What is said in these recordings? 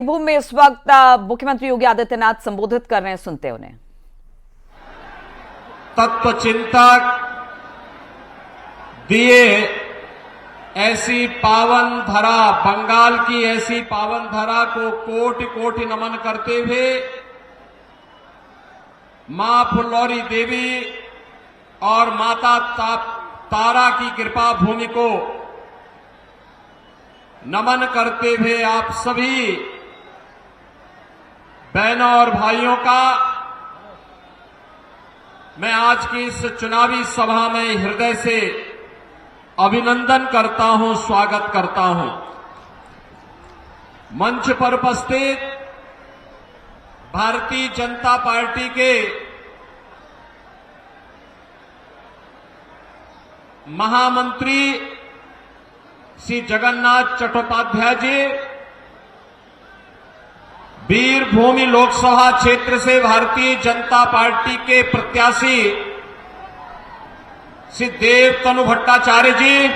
भूमि में इस वक्त मुख्यमंत्री योगी आदित्यनाथ संबोधित कर रहे हैं, सुनते हैं उन्हें। तत्व चिंतक दिए ऐसी पावन धरा, बंगाल की ऐसी पावन धरा को कोटि कोटि नमन करते हुए मां फुल्लौरी देवी और माता तारा की कृपा भूमि को नमन करते हुए आप सभी बहनों और भाइयों का मैं आज की इस चुनावी सभा में हृदय से अभिनंदन करता हूं, स्वागत करता हूं। मंच पर उपस्थित भारतीय जनता पार्टी के महामंत्री श्री जगन्नाथ चट्टोपाध्याय जी, वीरभूमि लोकसभा क्षेत्र से भारतीय जनता पार्टी के प्रत्याशी श्री देवतनु भट्टाचार्य जी,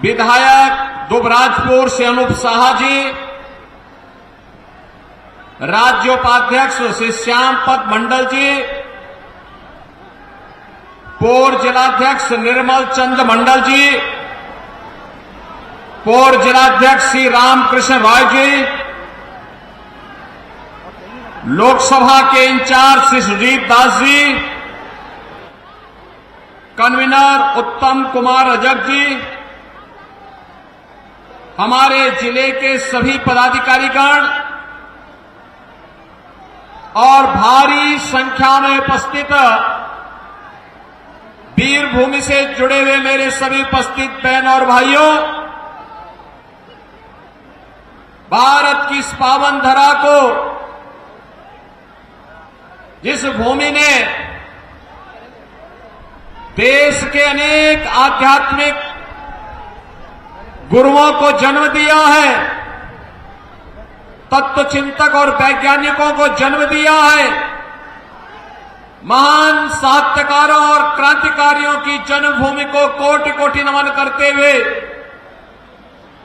विधायक दुबराजपुर से अनूप साहा जी, राज्योपाध्यक्ष श्री श्यामपद मंडल जी, पूर्व जिलाध्यक्ष निर्मल चंद मंडल जी, पूर्व जिलाध्यक्ष श्री रामकृष्ण राय जी, लोकसभा के इंचार्ज श्री सुजीत दास जी, कन्वीनर उत्तम कुमार रजक जी, हमारे जिले के सभी पदाधिकारीगण और भारी संख्या में उपस्थित वीरभूमि से जुड़े हुए मेरे सभी उपस्थित बहन और भाइयों, भारत की इस पावन धरा को, जिस भूमि ने देश के अनेक आध्यात्मिक गुरुओं को जन्म दिया है, तत्वचिंतक और वैज्ञानिकों को जन्म दिया है, महान साहित्यकारों और क्रांतिकारियों की जन्मभूमि को कोटि कोटि नमन करते हुए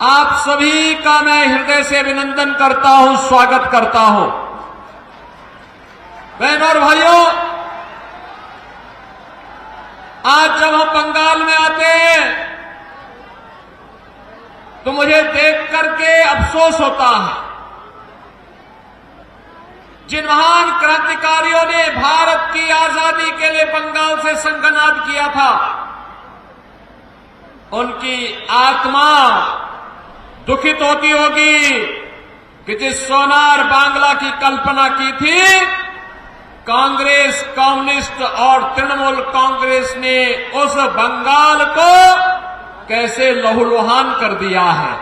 आप सभी का मैं हृदय से अभिनंदन करता हूं, स्वागत करता हूं। बहनों और भाइयों, आज जब हम बंगाल में आते हैं तो मुझे देख करके अफसोस होता है। जिन महान क्रांतिकारियों ने भारत की आजादी के लिए बंगाल से संघनाद किया था, उनकी आत्मा दुखित होती होगी कि जिस सोनार बांग्ला की कल्पना की थी, कांग्रेस, कम्युनिस्ट और तृणमूल कांग्रेस ने उस बंगाल को कैसे लहूलुहान कर दिया है।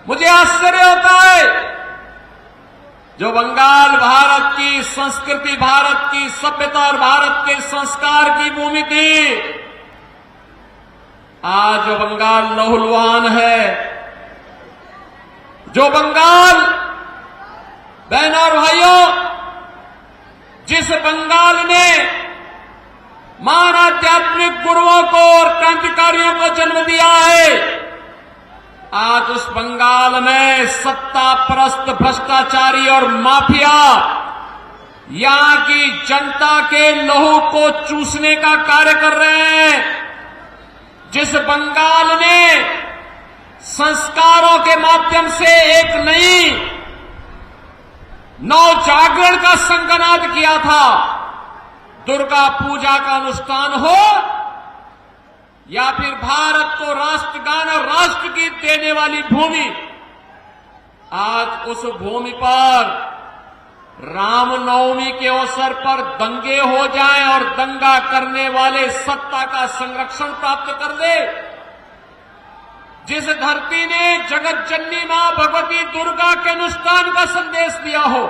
मुझे आश्चर्य होता है, जो बंगाल भारत की संस्कृति, भारत की सभ्यता और भारत के संस्कार की भूमि थी, आज जो बंगाल लहूलुहान है, जो बंगाल बहनों और भाइयों, जिस बंगाल ने महान आध्यात्मिक गुरुओं को और क्रांतिकारियों को जन्म दिया है, आज उस बंगाल में सत्ता परस्त भ्रष्टाचारी और माफिया यहां की जनता के लहू को चूसने का कार्य कर रहे हैं। जिस बंगाल ने संस्कारों के माध्यम से एक नई नवजागरण का संघनाद किया था, दुर्गा पूजा का अनुष्ठान हो या फिर भारत को राष्ट्रगान और राष्ट्रगीत देने वाली भूमि, आज उस भूमि पर रामनवमी के अवसर पर दंगे हो जाएं और दंगा करने वाले सत्ता का संरक्षण प्राप्त कर ले। जिस धरती ने जगत जननी मां भगवती दुर्गा के अनुष्ठान का संदेश दिया हो,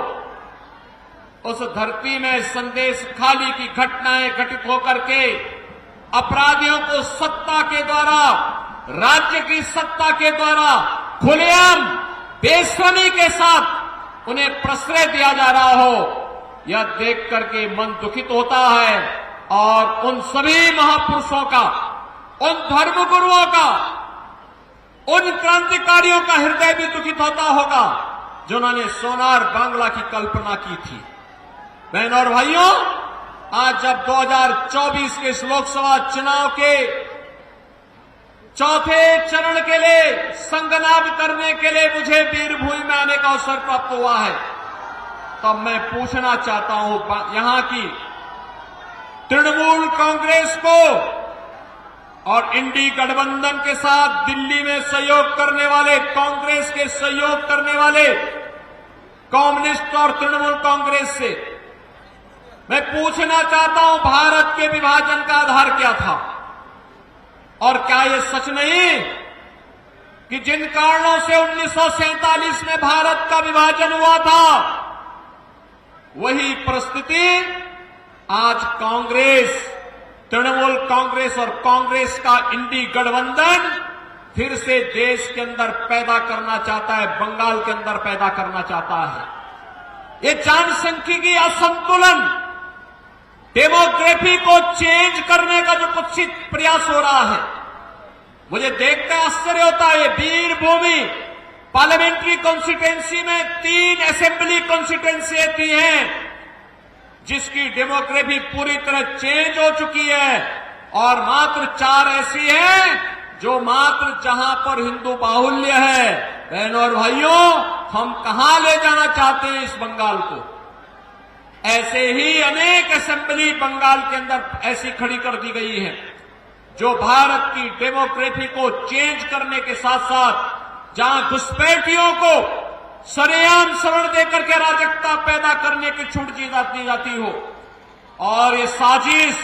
उस धरती में संदेश खाली की घटनाएं घटित होकर के अपराधियों को सत्ता के द्वारा, राज्य की सत्ता के द्वारा खुलेआम बेशर्मी के साथ उन्हें प्रश्रय दिया जा रहा हो, यह देख करके मन दुखित होता है। और उन सभी महापुरुषों का, उन धर्मगुरुओं का उन क्रांतिकारियों का हृदय भी दुखित होता होगा जिन्होंने सोनार बांग्ला की कल्पना की थी। बहनों और भाइयों, आज जब 2024 के इस लोकसभा चुनाव के चौथे चरण के लिए संगनाद करने के लिए मुझे वीरभूमि में आने का अवसर प्राप्त हुआ है, तब मैं पूछना चाहता हूं यहां की तृणमूल कांग्रेस को और इंडी गठबंधन के साथ दिल्ली में सहयोग करने वाले, कांग्रेस के सहयोग करने वाले कम्युनिस्ट और तृणमूल कांग्रेस से मैं पूछना चाहता हूं, भारत के विभाजन का आधार क्या था? और क्या यह सच नहीं कि जिन कारणों से 1947 में भारत का विभाजन हुआ था, वही परिस्थिति आज कांग्रेस, तृणमूल कांग्रेस और कांग्रेस का इंडी गठबंधन फिर से देश के अंदर पैदा करना चाहता है, बंगाल के अंदर पैदा करना चाहता है। ये जनसांख्यिकी असंतुलन, डेमोग्राफी को चेंज करने का जो कुत्सित प्रयास हो रहा है, मुझे देखकर आश्चर्य होता है। वीरभूमि पार्लियामेंट्री कॉन्स्टिट्यूंसी में 3 असेंबली कॉन्स्टिट्यूंसी आती हैं जिसकी डेमोग्राफी पूरी तरह चेंज हो चुकी है, और मात्र 4 ऐसी हैं जो मात्र जहां पर हिंदू बाहुल्य है। बहनों और भाइयों, हम कहां ले जाना चाहते हैं इस बंगाल को? ऐसे ही अनेक असेंबली बंगाल के अंदर ऐसी खड़ी कर दी गई है जो भारत की डेमोक्रेसी को चेंज करने के साथ साथ जहां घुसपैठियों को सरेआम सवर्ण देकर के अराजकता पैदा करने की छूट दी जाती हो। और ये साजिश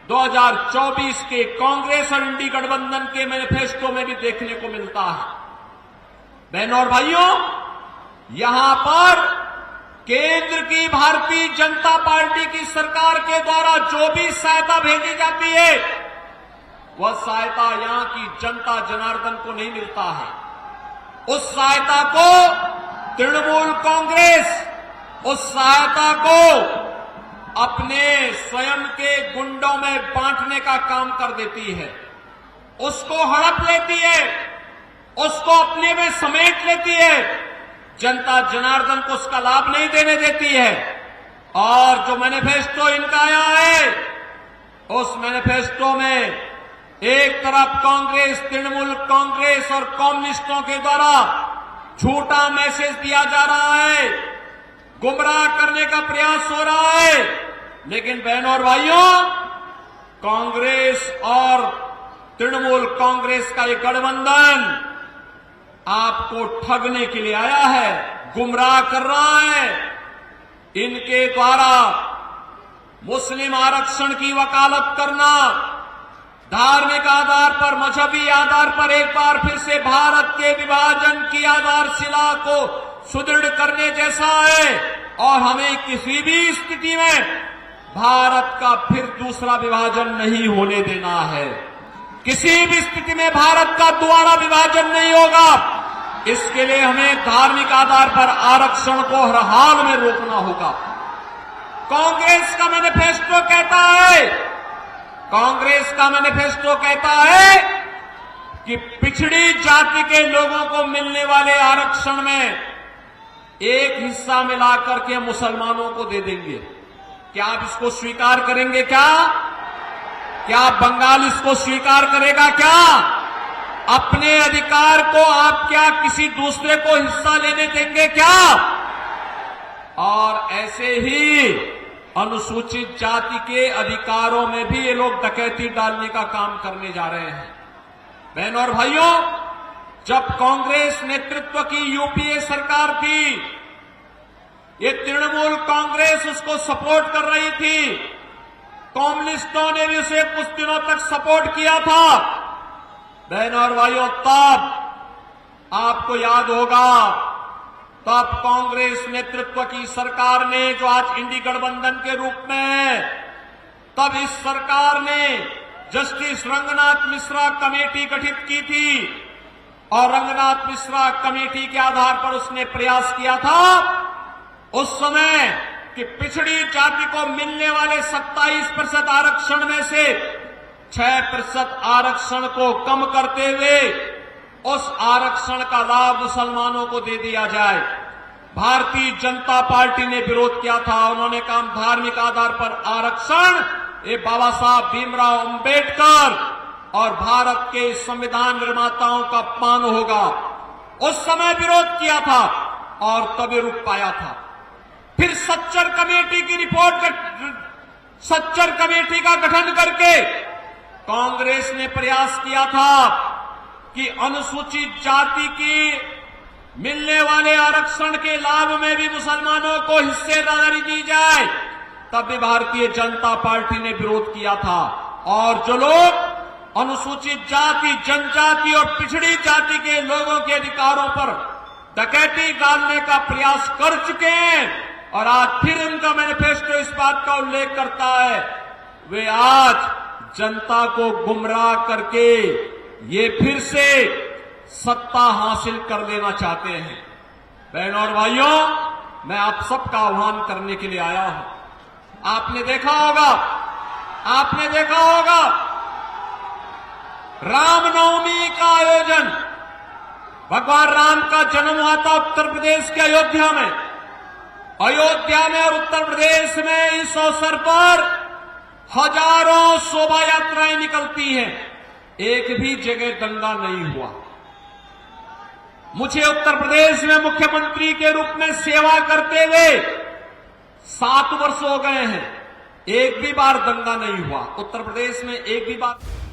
2024 के कांग्रेस और इंडी गठबंधन के मैनिफेस्टो में भी देखने को मिलता है। बहनों और भाइयों, यहां पर केंद्र की भारतीय जनता पार्टी की सरकार के द्वारा जो भी सहायता भेजी जाती है, वह सहायता यहां की जनता जनार्दन को नहीं मिलता है। उस सहायता को तृणमूल कांग्रेस उस सहायता को अपने स्वयं के गुंडों में बांटने का काम कर देती है, उसको हड़प लेती है, उसको अपने में समेट लेती है, जनता जनार्दन को उसका लाभ नहीं देने देती है। और जो मैनिफेस्टो इनका आया है, उस मैनिफेस्टो में एक तरफ कांग्रेस, तृणमूल कांग्रेस और कम्युनिस्टों के द्वारा झूठा मैसेज दिया जा रहा है, गुमराह करने का प्रयास हो रहा है। लेकिन बहनों और भाइयों, कांग्रेस और तृणमूल कांग्रेस का ये गठबंधन आपको ठगने के लिए आया है, गुमराह कर रहा है। इनके द्वारा मुस्लिम आरक्षण की वकालत करना, धार्मिक आधार पर, मजहबी आधार पर एक बार फिर से भारत के विभाजन की आधारशिला को सुदृढ़ करने जैसा है। और हमें किसी भी स्थिति में भारत का फिर दूसरा विभाजन नहीं होने देना है। किसी भी स्थिति में भारत का दोबारा विभाजन नहीं होगा। इसके लिए हमें धार्मिक आधार पर आरक्षण को हर हाल में रोकना होगा। कांग्रेस का मैनिफेस्टो कहता है कि पिछड़ी जाति के लोगों को मिलने वाले आरक्षण में एक हिस्सा मिलाकर के मुसलमानों को दे देंगे। क्या आप इसको स्वीकार करेंगे? क्या बंगाल इसको स्वीकार करेगा? क्या अपने अधिकार को आप क्या किसी दूसरे को हिस्सा लेने देंगे क्या? और ऐसे ही अनुसूचित जाति के अधिकारों में भी ये लोग डकैती डालने का काम करने जा रहे हैं। बहनों और भाइयों, जब कांग्रेस नेतृत्व की यूपीए सरकार थी, ये तृणमूल कांग्रेस उसको सपोर्ट कर रही थी, कम्युनिस्टों ने भी उसे कुछ दिनों तक सपोर्ट किया था। बहनों और भाइयों, तब आपको याद होगा, तब कांग्रेस नेतृत्व की सरकार ने, जो आज इंडी गठबंधन के रूप में है, तब इस सरकार ने जस्टिस रंगनाथ मिश्रा कमेटी गठित की थी। और रंगनाथ मिश्रा कमेटी के आधार पर उसने प्रयास किया था उस समय कि पिछड़ी जाति को मिलने वाले 27% आरक्षण में से 6% आरक्षण को कम करते हुए उस आरक्षण का लाभ मुसलमानों को दे दिया जाए। भारतीय जनता पार्टी ने विरोध किया था। उन्होंने कहा धार्मिक आधार पर आरक्षण ये बाबा साहब भीमराव अंबेडकर और भारत के संविधान निर्माताओं का अपमान होगा। उस समय विरोध किया था और तभी रुक पाया था। फिर सच्चर कमेटी का गठन करके कांग्रेस ने प्रयास किया था कि अनुसूचित जाति की मिलने वाले आरक्षण के लाभ में भी मुसलमानों को हिस्सेदारी दी जाए। तब भी भारतीय जनता पार्टी ने विरोध किया था। और जो लोग अनुसूचित जाति, जनजाति और पिछड़ी जाति के लोगों के अधिकारों पर डकैती डालने का प्रयास कर चुके हैं और आज फिर उनका मैनिफेस्टो इस बात का उल्लेख करता है, वे आज जनता को गुमराह करके ये फिर से सत्ता हासिल कर लेना चाहते हैं। बहनों और भाइयों, मैं आप सबका आह्वान करने के लिए आया हूं। आपने देखा होगा रामनवमी का आयोजन, भगवान राम का जन्म हुआ था उत्तर प्रदेश के अयोध्या में और उत्तर प्रदेश में इस अवसर पर हजारों शोभा यात्राएं निकलती हैं। एक भी जगह दंगा नहीं हुआ। मुझे उत्तर प्रदेश में मुख्यमंत्री के रूप में सेवा करते हुए 7 वर्ष हो गए हैं। एक भी बार दंगा नहीं हुआ उत्तर प्रदेश में, एक भी बार।